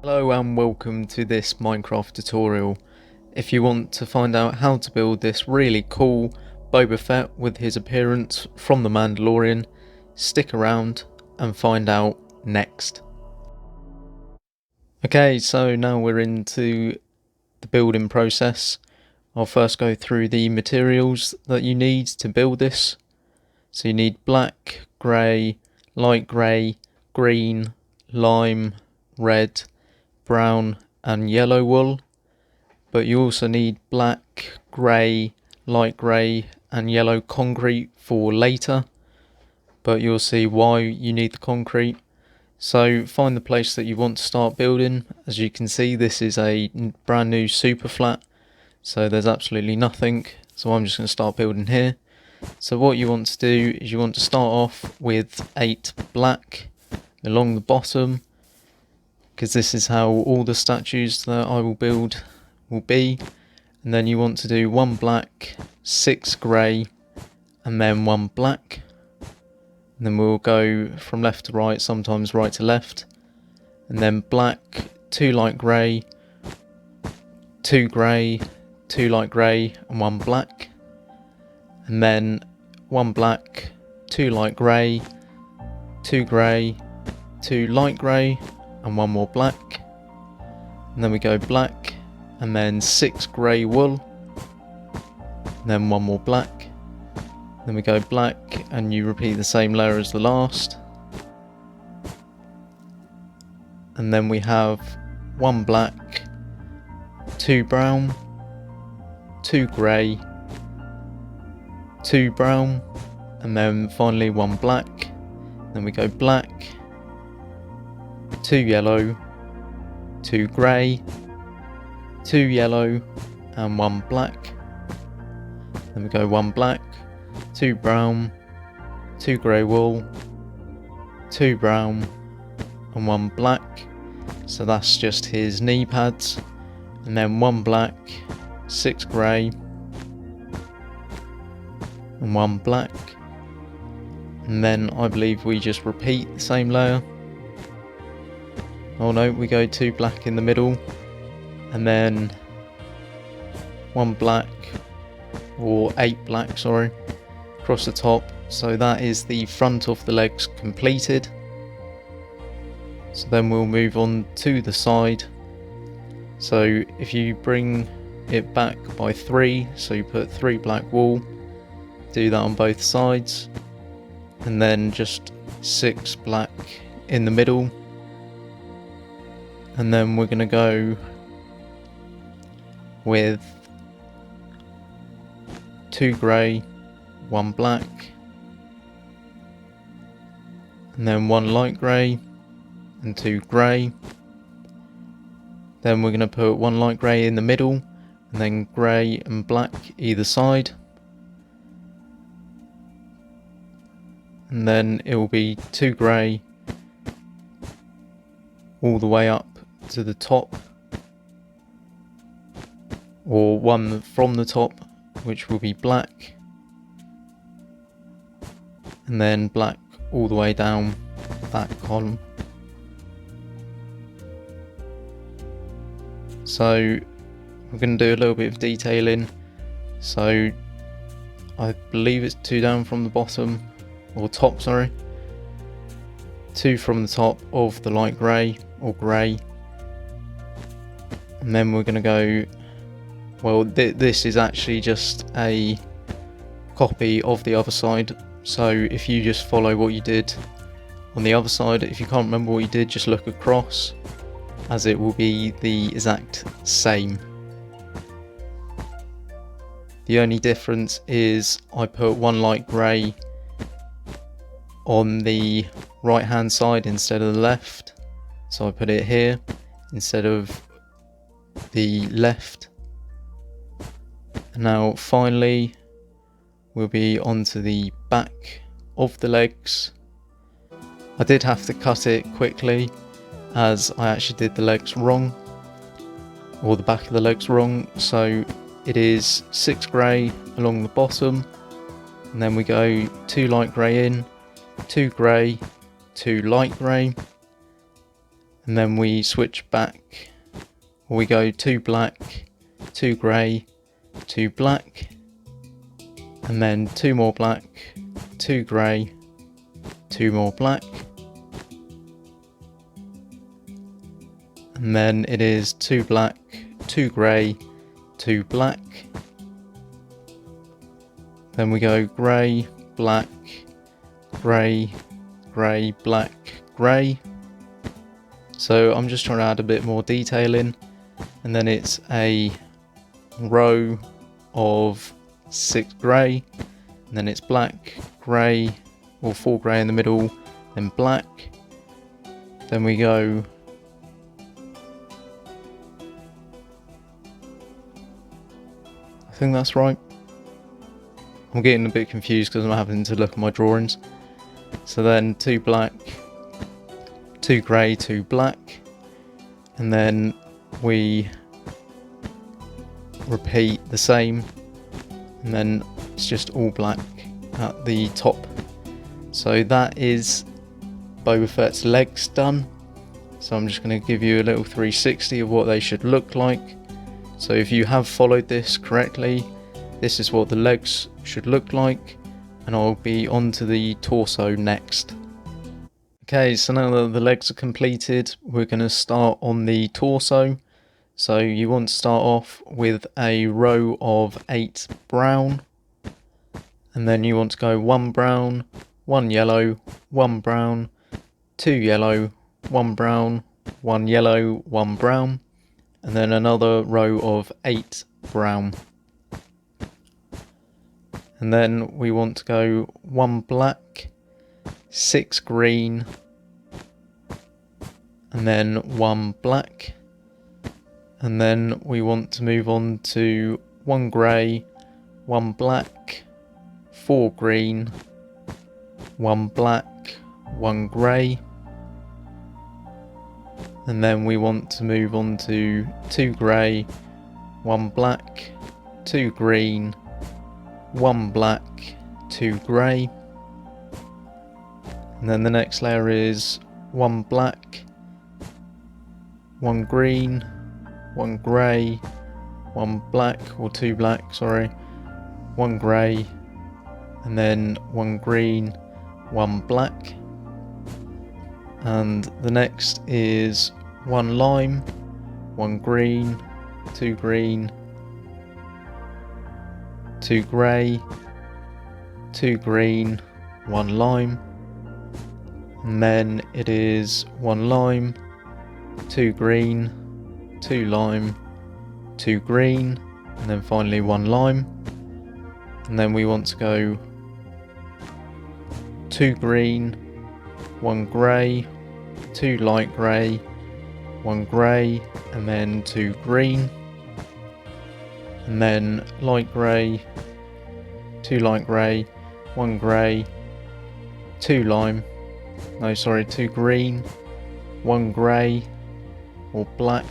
Hello and welcome to this Minecraft tutorial. If you want to find out how to build this really cool Boba Fett with his appearance from the Mandalorian, stick around and find out next. Okay, so now we're into the building process. I'll first go through the materials that you need to build this. So you need black, grey, light grey, green, lime, red, brown and yellow wool, but you also need black, grey, light grey and yellow concrete for later, but you'll see why you need the concrete. So find the place that you want to start building. As you can see, this is a brand new super flat, so there's absolutely nothing, so I'm just going to start building here. So what you want to do is you want to start off with 8 black along the bottom, because this is how all the statues that I will build will be. And then you want to do 1 black, 6 grey, and then 1 black. And then we'll go from left to right, sometimes right to left. And then black, 2 light grey, 2 grey, 2 light grey, and 1 black. And then 1 black, 2 light grey, 2 grey, 2 light grey, and 1 more black. And then we go black, and then 6 grey wool, and then 1 more black. Then we go black, and you repeat the same layer as the last. And then we have 1 black, 2 brown, 2 grey, 2 brown, and then finally 1 black. Then we go black, 2 yellow, 2 grey, 2 yellow, and 1 black. Then we go 1 black, 2 brown, 2 grey wool, 2 brown, and 1 black. So that's just his knee pads. And then 1 black, 6 grey, and 1 black. And then I believe we just repeat the same layer. Oh no, we go 2 black in the middle, and then 1 black, or 8 black, sorry, across the top. So that is the front of the legs completed. So then we'll move on to the side. So if you bring it back by 3, so you put 3 black wool, do that on both sides, and then just 6 black in the middle. And then we're going to go with 2 grey, 1 black, and then 1 light grey and 2 grey. Then we're going to put 1 light grey in the middle, and then grey and black either side. And then it will be 2 grey all the way up to the top, or 1 from the top, which will be black, and then black all the way down that column. So we're going to do a little bit of detailing. So I believe it's 2 down from the bottom, or top, sorry, 2 from the top of the light grey or grey. And then we're going to go, well, this is actually just a copy of the other side. So if you just follow what you did on the other side, if you can't remember what you did, just look across, as it will be the exact same. The only difference is I put 1 light grey on the right hand side instead of the left. So I put it here instead of the left. And now finally we'll be onto the back of the legs. I did have to cut it quickly as I actually did the legs wrong, or the back of the legs wrong. So it is 6 grey along the bottom, and then we go 2 light grey in, 2 grey, 2 light grey, and then we switch back, or we go 2 black, 2 grey, 2 black, and then 2 more black, 2 grey, 2 more black, and then it is 2 black, 2 grey, 2 black, then we go grey, black, grey, grey, black, grey. So I'm just trying to add a bit more detail in, and then it's a row of 6 grey, and then it's black, grey, or 4 grey in the middle, then black, then we go I think that's right. I'm getting a bit confused because I'm having to look at my drawings. So then 2 black, 2 grey, 2 black, and then we repeat the same, and then it's just all black at the top. So that is Boba Fett's legs done. So I'm just going to give you a little 360 of what they should look like. So if you have followed this correctly, this is what the legs should look like, and I'll be on to the torso next. Okay, so now that the legs are completed, we're going to start on the torso. So you want to start off with a row of 8 brown, and then you want to go 1 brown, 1 yellow, 1 brown, 2 yellow, 1 brown, 1 yellow, 1 brown, and then another row of 8 brown. And then we want to go 1 black, 6 green, and then 1 black, and then we want to move on to 1 grey, 1 black, 4 green, 1 black, 1 grey, and then we want to move on to 2 grey, 1 black, 2 green, 1 black, 2 grey, and then the next layer is 1 black, 1 green, 1 grey, 1 black, or 2 black, sorry, 1 grey, and then 1 green, 1 black, and the next is 1 lime, 1 green, 2 green, 2 grey, 2 green, 1 lime, and then it is 1 lime, 2 green, 2 lime, 2 green, and then finally 1 lime, and then we want to go 2 green, 1 grey, 2 light grey, 1 grey, and then 2 green, and then light grey, 2 light grey, 1 grey, 2 lime, no sorry, 2 green, 1 grey or black,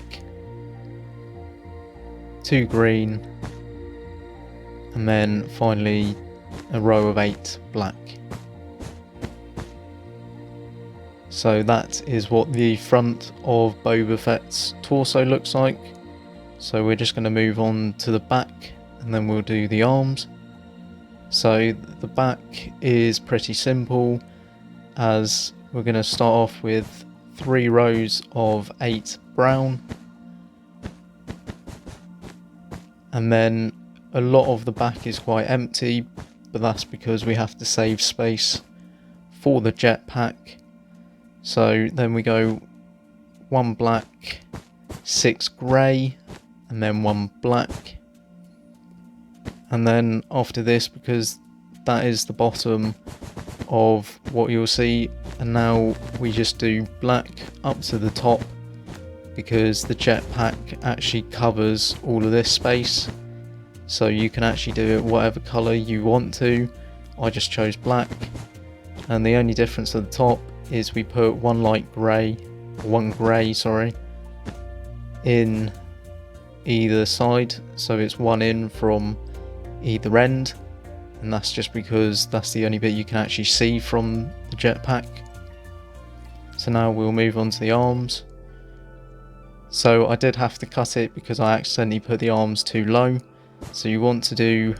2 green, and then finally a row of 8 black. So that is what the front of Boba Fett's torso looks like. So we're just going to move on to the back, and then we'll do the arms. So the back is pretty simple, as we're going to start off with 3 rows of 8 brown, and then a lot of the back is quite empty, but that's because we have to save space for the jetpack. So then we go 1 black, 6 grey, and then 1 black, and then after this, because that is the bottom of what you'll see, and now we just do black up to the top, because the jetpack actually covers all of this space, so you can actually do it whatever colour you want to. I just chose black, and the only difference at the top is we put 1 light grey, 1 grey sorry, in either side, so it's 1 in from either end, and that's just because that's the only bit you can actually see from the jetpack. So now we'll move on to the arms. So I did have to cut it because I accidentally put the arms too low. So you want to do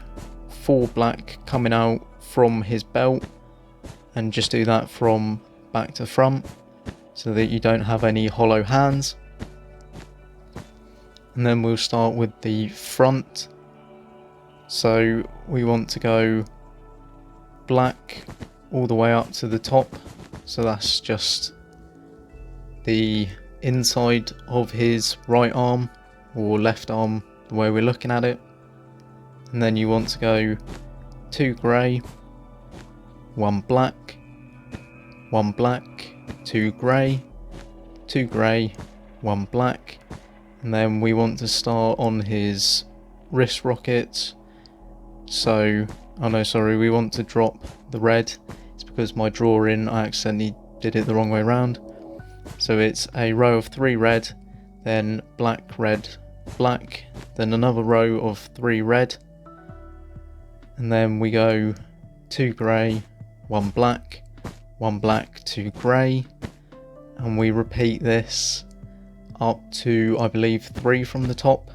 4 black coming out from his belt, and just do that from back to front so that you don't have any hollow hands. And then we'll start with the front. So we want to go black all the way up to the top. So that's just the inside of his right arm or left arm, the way we're looking at it. And then you want to go 2 grey, 1 black, 1 black, 2 grey, 2 grey, 1 black. And then we want to start on his wrist rockets. So, we want to drop the red. It's because my drawing, I accidentally did it the wrong way around. So it's a row of 3 red, then black, red, black, then another row of 3 red. And then we go 2 grey, 1 black, 2 grey. And we repeat this up to, I believe, 3 from the top.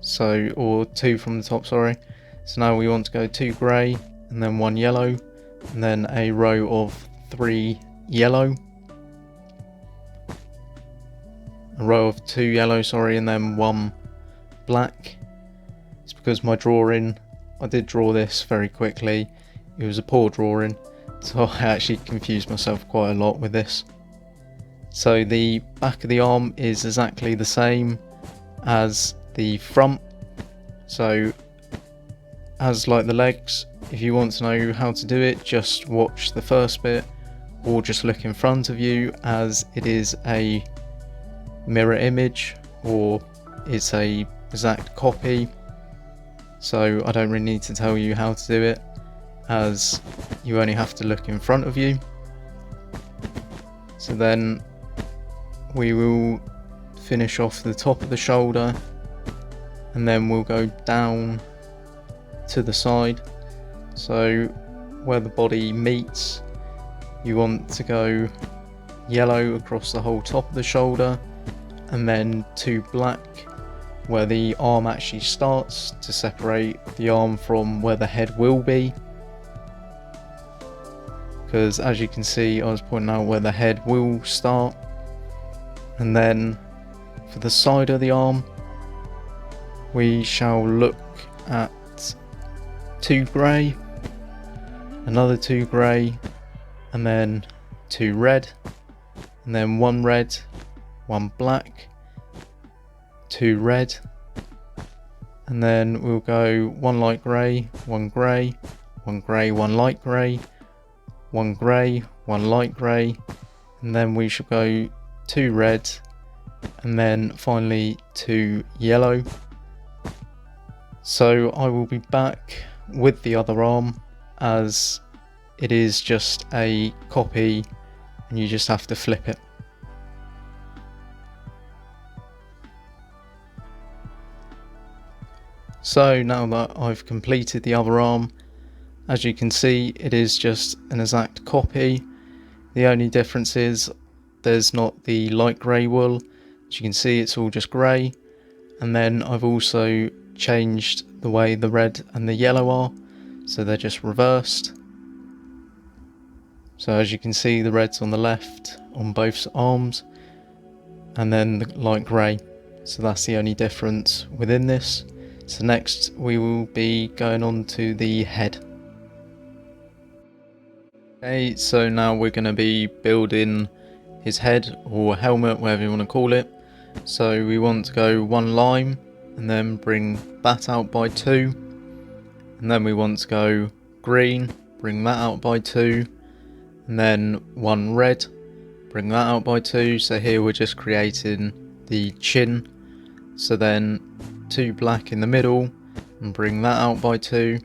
So, or 2 from the top, sorry. So now we want to go 2 grey, and then 1 yellow, and then a row of 3 yellow. A row of 2 yellow, sorry, and then 1 black. It's because my drawing, I did draw this very quickly. It was a poor drawing, so I actually confused myself quite a lot with this. So the back of the arm is exactly the same as the front. So as like the legs, if you want to know how to do it, just watch the first bit or just look in front of you, as it is a mirror image, or it's a exact copy. So I don't really need to tell you how to do it, as you only have to look in front of you. So then we will finish off the top of the shoulder, and then we'll go down to the side. So where the body meets, you want to go yellow across the whole top of the shoulder, and then 2 black where the arm actually starts, to separate the arm from where the head will be. Because as you can see, I was pointing out where the head will start. And then for the side of the arm, we shall look at 2 grey, another 2 grey, and then 2 red, and then 1 red, 1 black, 2 red, and then we'll go 1 light grey, 1 grey, 1 grey, 1 light grey, 1 grey, 1 light grey, and then we shall go 2 red, and then finally 2 yellow. So I will be back with the other arm, as it is just a copy and you just have to flip it. So now that I've completed the other arm, as you can see, it is just an exact copy. The only difference is there's not the light grey wool. As you can see, it's all just grey. And then I've also changed the way the red and the yellow are, so they're just reversed. So as you can see, the red's on the left on both arms, and then the light grey. So that's the only difference within this. So next we will be going on to the head. Okay, so now we're going to be building his head or helmet, whatever you want to call it. So we want to go 1 lime, and then bring that out by 2. And then we want to go green, bring that out by 2. And then 1 red, bring that out by 2. So here we're just creating the chin. So then 2 black in the middle, and bring that out by 2.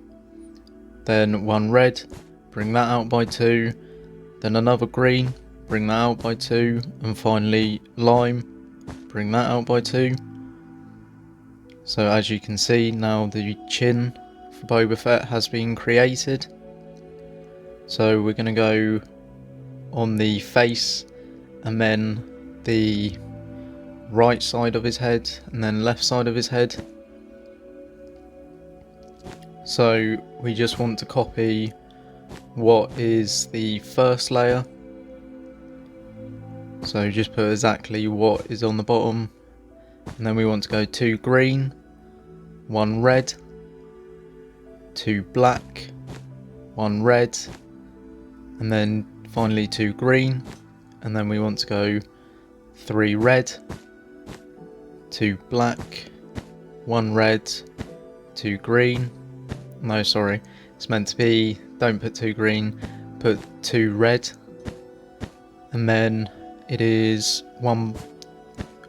Then 1 red, bring that out by 2. Then another green, bring that out by 2. And finally lime, bring that out by 2. So as you can see, now the chin for Boba Fett has been created. So we're going to go on the face, and then the right side of his head, and then left side of his head. So we just want to copy what is the first layer. So just put exactly what is on the bottom, and then we want to go 2 green, 1 red, 2 black, 1 red, and then finally 2 green, and then we want to go 3 red, 2 black, 1 red, 2 green. No, sorry, it's meant to be, don't put 2 green, put 2 red, and then it is 1,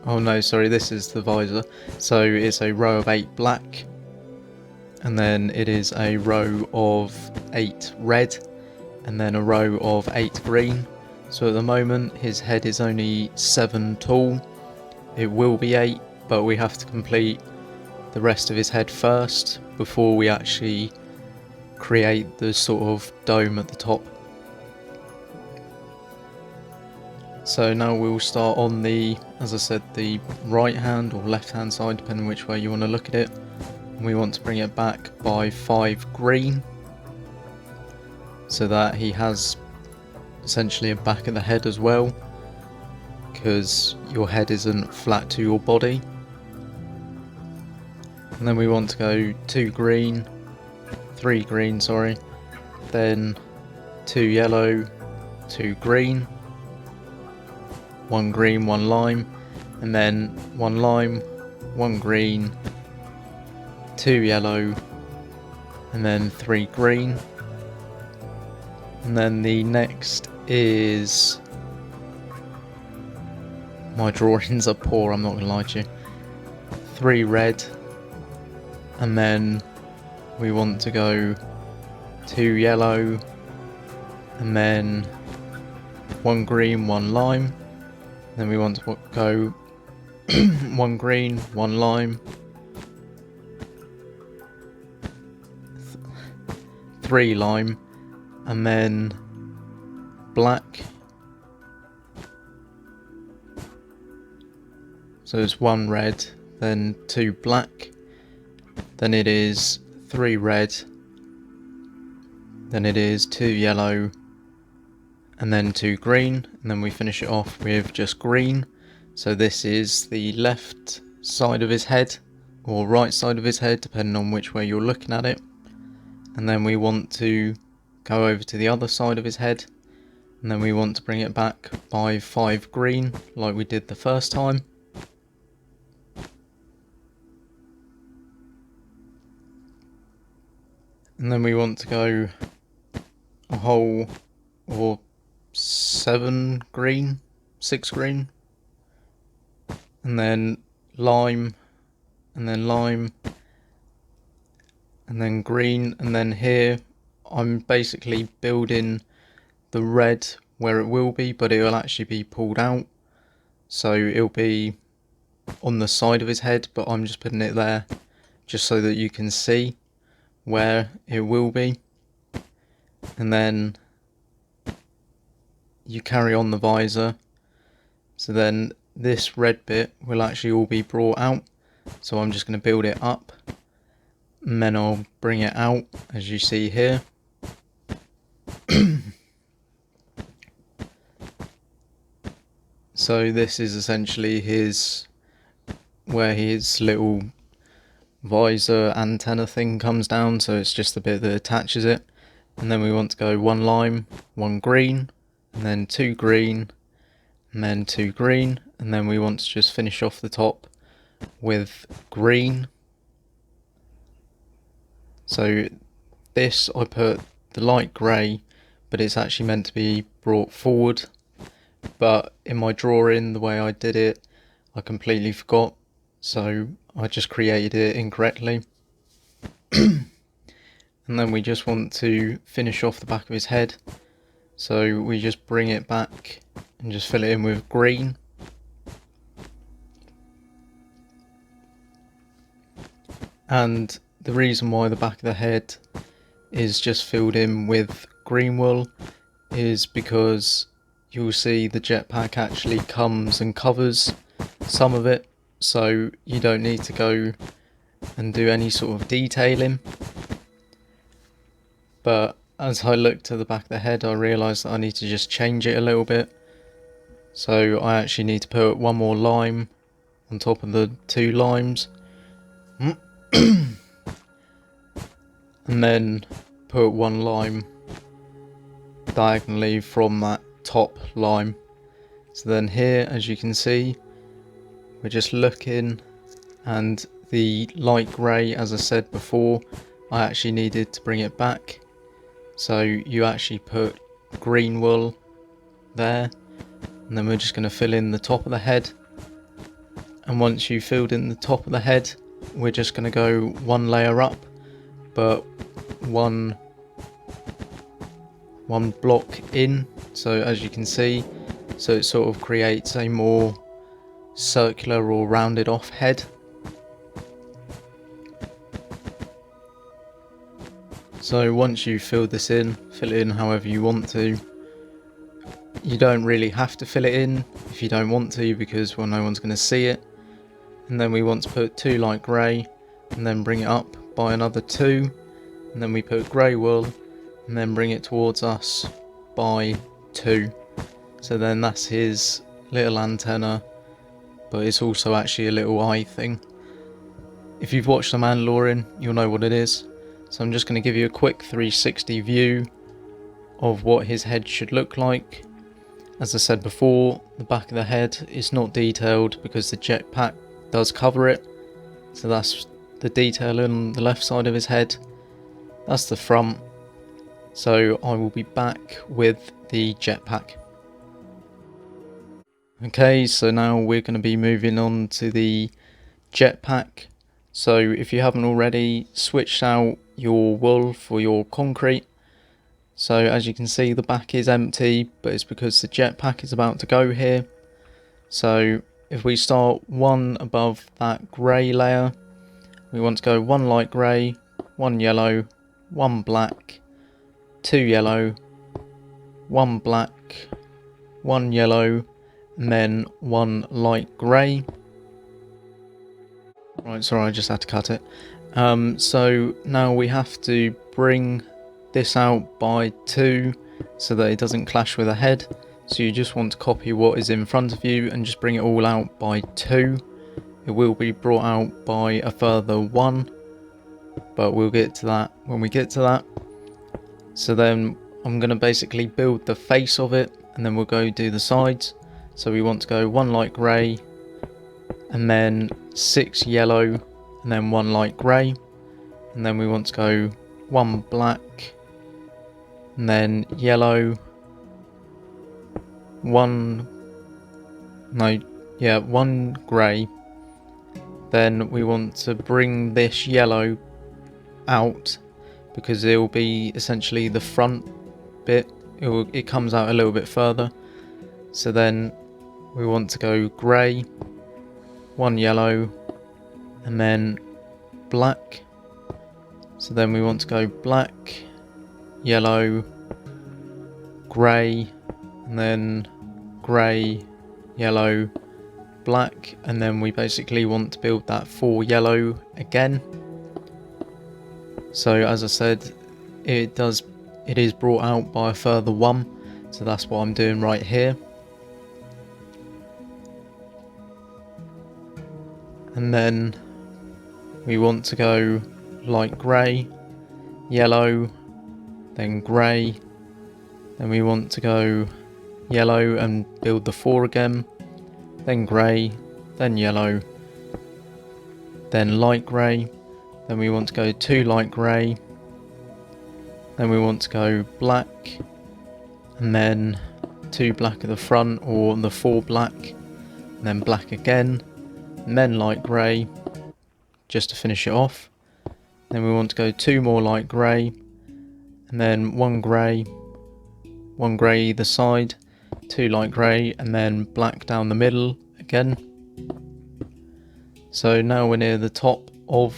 oh no, sorry, this is the visor, so it's a row of 8 black, and then it is a row of 8 red, and then a row of 8 green. So at the moment his head is only 7 tall, it will be 8, but we have to complete the rest of his head first before we actually create the sort of dome at the top. So now we'll start on the, as I said, the right hand or left hand side, depending which way you want to look at it. And we want to bring it back by 5 green, so that he has essentially a back of the head as well, because your head isn't flat to your body. And then we want to go 2 green, 3 green, sorry, then 2 yellow, 2 green, 1 green, 1 lime, and then 1 lime, 1 green, 2 yellow, and then 3 green. And then the next is, my drawings are poor, I'm not gonna lie to you, 3 red, and then we want to go 2 yellow, and then 1 green, 1 lime. Then we want to go 1 green, 1 lime, 3 lime, and then black. So it's 1 red, then 2 black, then it is 3 red, then it is 2 yellow, and then 2 green, and then we finish it off with just green. So this is the left side of his head, or right side of his head, depending on which way you're looking at it. And then we want to go over to the other side of his head, and then we want to bring it back by 5 green, like we did the first time. And then we want to go a whole, or 7 green, 6 green, and then lime, and then lime, and then green. And then here I'm basically building the red where it will be, but it will actually be pulled out, so it'll be on the side of his head, but I'm just putting it there just so that you can see where it will be. And then you carry on the visor, so then this red bit will actually all be brought out. So I'm just going to build it up, and then I'll bring it out, as you see here. So this is essentially his, where his little visor antenna thing comes down, so it's just the bit that attaches it. And then we want to go 1 lime, 1 green, and then 2 green, and then 2 green, and then we want to just finish off the top with green. So this, I put the light grey, but it's actually meant to be brought forward, but in my drawing, the way I did it, I completely forgot, so I just created it incorrectly. And then we just want to finish off the back of his head, so we just bring it back and just fill it in with green. And the reason why the back of the head is just filled in with green wool is because you'll see the jetpack actually comes and covers some of it, so you don't need to go and do any sort of detailing. But as I looked to the back of the head, I realised that I need to just change it a little bit. So I actually need to put one more lime on top of the 2 limes. And then put 1 lime diagonally from that top lime. So then here, as you can see, we're just looking, and the light grey, as I said before, I actually needed to bring it back. So you actually put green wool there, and then we're just going to fill in the top of the head. And once you've filled in the top of the head, we're just going to go 1 layer up, but one block in. So as you can see, so it sort of creates a more circular or rounded off head. So once you've filled this in, fill it in however you want to. You don't really have to fill it in if you don't want to, because, well, no one's going to see it. And then we want to put 2 light grey, and then bring it up by another 2, and then we put grey wool, and then bring it towards us by 2. So then that's his little antenna, but it's also actually a little eye thing. If you've watched The Mandalorian, you'll know what it is. So I'm just going to give you a quick 360 view of what his head should look like. As I said before, the back of the head is not detailed because the jetpack does cover it. So that's the detail on the left side of his head. That's the front. So I will be back with the jetpack. Okay, so now we're going to be moving on to the jetpack. So if you haven't already, switched out your wool for your concrete. So as you can see, the back is empty, but it's because the jetpack is about to go here. So if we start 1 above that grey layer, we want to go 1 light grey, 1 yellow, 1 black, 2 yellow, 1 black, 1 yellow, and then 1 light grey. Right, sorry, I just had to cut it. So now we have to bring this out by 2 so that it doesn't clash with the head. So you just want to copy what is in front of you and just bring it all out by 2. It will be brought out by a further 1, but we'll get to that when we get to that. So then I'm going to basically build the face of it, and then we'll go do the sides. So we want to go 1 light grey, and then 6 yellow, and then 1 light grey, and then we want to go 1 black, and then yellow, 1 grey. Then we want to bring this yellow out because it will be essentially the front bit. It comes out a little bit further. So then we want to go grey, 1 yellow, and then black. So then we want to go black, yellow, grey, and then grey, yellow, black, and then we basically want to build that 4 yellow again. So as I said, it is brought out by a further 1, so that's what I'm doing right here. And then we want to go light grey, yellow, then grey, then we want to go yellow and build the 4 again, then grey, then yellow, then light grey, then we want to go 2 light grey, then we want to go black, and then 2 black at the front, or the 4 black, and then black again, and then light grey, just to finish it off. Then we want to go 2 more light grey, and then 1 grey either side, 2 light grey, and then black down the middle again. So now we're near the top of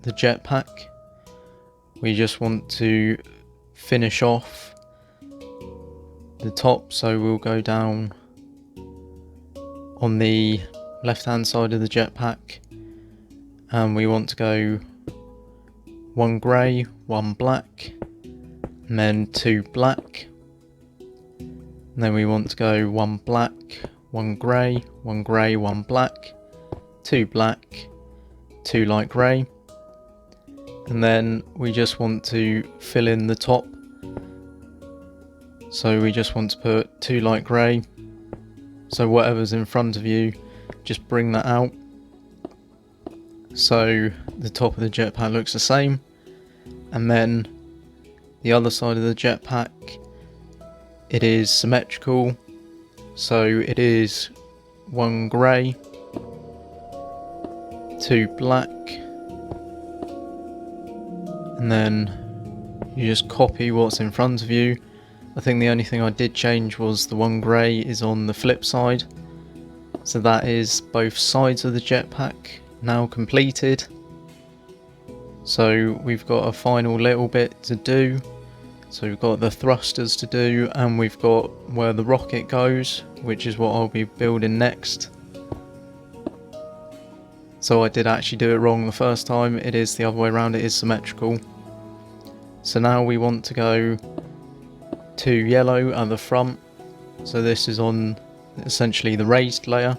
the jetpack. We just want to finish off the top, so we'll go down on the left hand side of the jetpack, and we want to go 1 grey, 1 black, and then 2 black. And then we want to go 1 black, 1 grey, 1 grey, 1 black, 2 black, 2 light grey. And then we just want to fill in the top. So we just want to put 2 light grey. So whatever's in front of you, just bring that out. So the top of the jetpack looks the same. And then the other side of the jetpack, it is symmetrical. So it is 1 grey, 2 black, and then you just copy what's in front of you. I think the only thing I did change was the 1 grey is on the flip side. So that is both sides of the jetpack now completed. So we've got a final little bit to do. So we've got the thrusters to do, and we've got where the rocket goes, which is what I'll be building next. So I did actually do it wrong the first time. It is the other way around, it is symmetrical. So now we want to go to yellow at the front. So this is on essentially the raised layer.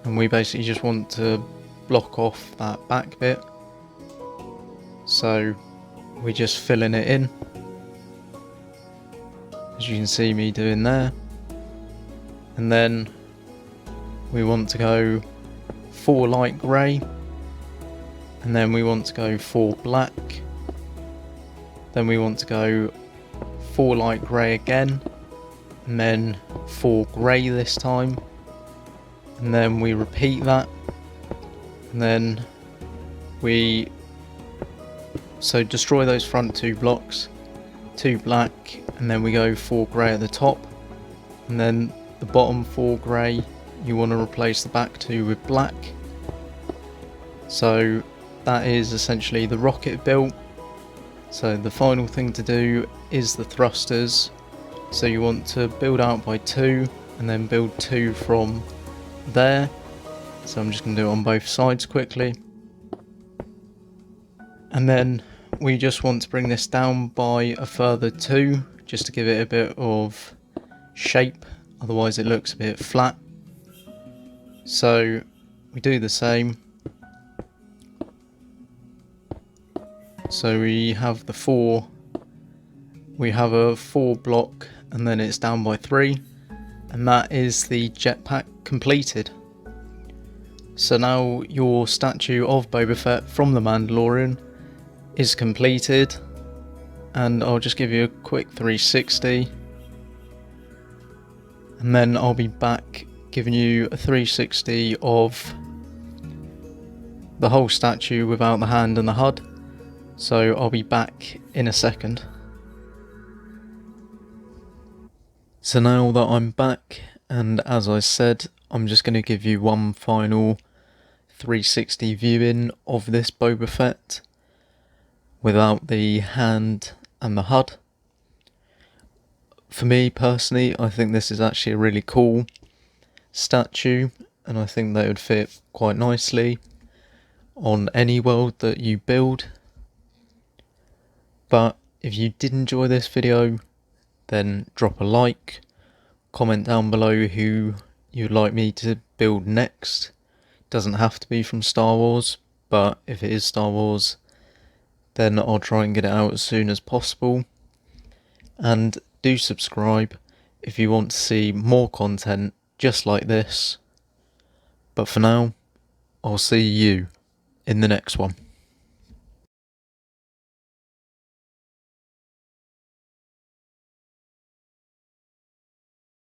And we basically just want to block off that back bit. So we're just filling it in, as you can see me doing there. And then we want to go 4 light grey, and then we want to go 4 black, then we want to go 4 light grey again, and then 4 grey this time, and then we repeat that, and then we destroy those front 2 blocks, 2 black, and then we go 4 grey at the top, and then the bottom 4 grey you want to replace the back 2 with black. So that is essentially the rocket built. So the final thing to do is the thrusters. So you want to build out by 2 and then build 2 from there. So I'm just going to do it on both sides quickly. And then we just want to bring this down by a further 2 just to give it a bit of shape, otherwise it looks a bit flat. So we do the same. So we have the 4, we have a 4 block, and then it's down by 3, and that is the jetpack completed. So now your statue of Boba Fett from the Mandalorian is completed, and I'll just give you a quick 360, and then I'll be back giving you a 360 of the whole statue without the hand and the HUD. So I'll be back in a second. So now that I'm back, and as I said, I'm just going to give you one final 360 viewing of this Boba Fett without the hand and the HUD. For me personally, I think this is actually a really cool statue, and I think they would fit quite nicely on any world that you build. But if you did enjoy this video, then drop a like, comment down below who you'd like me to build next. Doesn't have to be from Star Wars, but if it is Star Wars, then I'll try and get it out as soon as possible. And do subscribe if you want to see more content just like this. But for now, I'll see you in the next one.